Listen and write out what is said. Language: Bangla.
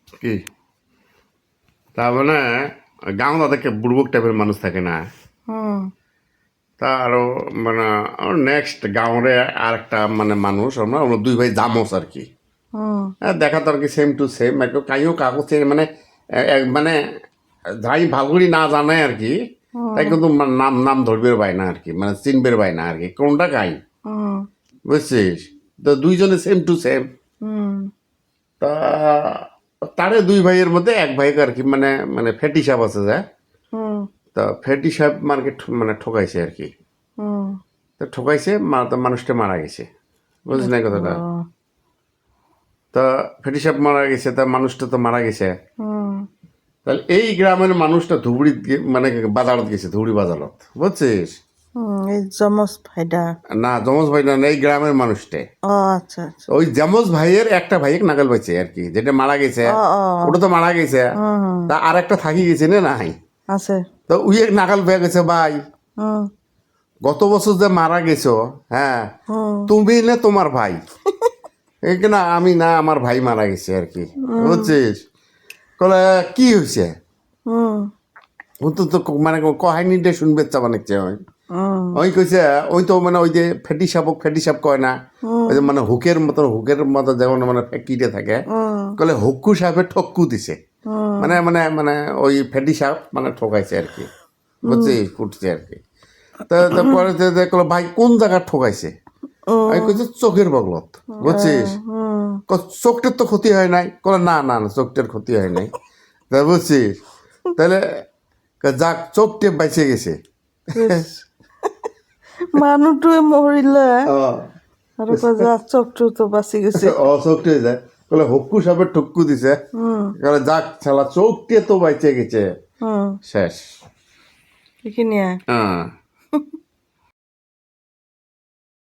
কি তার মানে গাঁও তাদেরকে বুড়বুক টাইপের মানুষ থাকে না হুম তা আরো মানে নেক্সট গাঁওরে আর একটা মানে মানুষ আমরা দুই ভাই জামস আর কি হুম দেখা তো আর কি সেম টু সেম একটু কাইও কাগজ মানে মানে যাই ভালগুলি না জানে আর কি তাই কিন্তু নাম নাম ধরবের পায় না আর কি মানে চিনবের পায় না আর কি কোনটা কাই হুম বুঝছিস তো দুইজনে সেম টু সেম হুম তা তারে দুই ভাইয়ের মধ্যে এক ভাইকে আর কি মানে মানে ফ্যাটি সাপ আছে যা হুম তা ফ্যাটি সাপ মার্কে মানে ঠকাইছে আর কি হুম তো ঠকাইছে তো মানুষটা মারা গেছে বুঝিস না কথাটা তা ফ্যাটি সাপ মারা গেছে তা মানুষটা তো মারা গেছে হুম তাহলে এই গ্রামের মানুষটা ধুবড়ি মানে বাজারত গেছে ধুবড়ি বাজারত বুঝছিস এই যমজ ভাইটা। না যমজ ভাই না এই গ্রামের মানুষটা ও আচ্ছা আচ্ছা। ওই যমজ ভাইয়ের একটা ভাইয়ের নাগাল পাইছে আর কি যেটা মারা গেছে ও ও ওটা তো মারা গেছে হুম তা আর একটা থাকি গেছে না নাই আছে। তো ওই এক নাগাল পেয়ে গেছে ভাই হুম গত বছর যে মারা গেছো হ্যাঁ হুম তুমি না তোমার ভাই এই না আমি না আমার ভাই মারা গেছে আর কি বুঝছিস কলে কি হয়েছে হুম ও তো তো মানে কাহিনীটা শুনবে চা বানাচ্ছে ওই হুম ওই কইছে ওই তো মানে ওই যে ফেটি সাপ কয় না ওই যে মানে হুকের মতো যেমন মানে ফ্যাক্টরিতে থাকে কলে হুক্কু সাপে ঠক্কু দিছে মানে মানে মানে ওই ফেটি সাপ মানে ঠকাইছে আর কি বুঝছিস ফুটছে আর কি তারপরে দেখলো ভাই কোন জায়গা ঠকাইছে আমি কইছি চোখের বগলত বুঝছিস চোখটার তো ক্ষতি হয় নাই কলে না না না চোখটার ক্ষতি হয় নাই তা বুঝছিস তাহলে যাক চোখটে বাইচে গেছে মানুহটোৱে মৰিলে ও আৰু কয় যা চকটো তো বাচি গৈছে। চোখটে যায় কলে হুক্কু সাপের ঠুক্কু দিছে কলে যাক ছালা চোখটে তো বাইচে গেছে হুম শেষ সেইখিনিয়ে। হ্যাঁ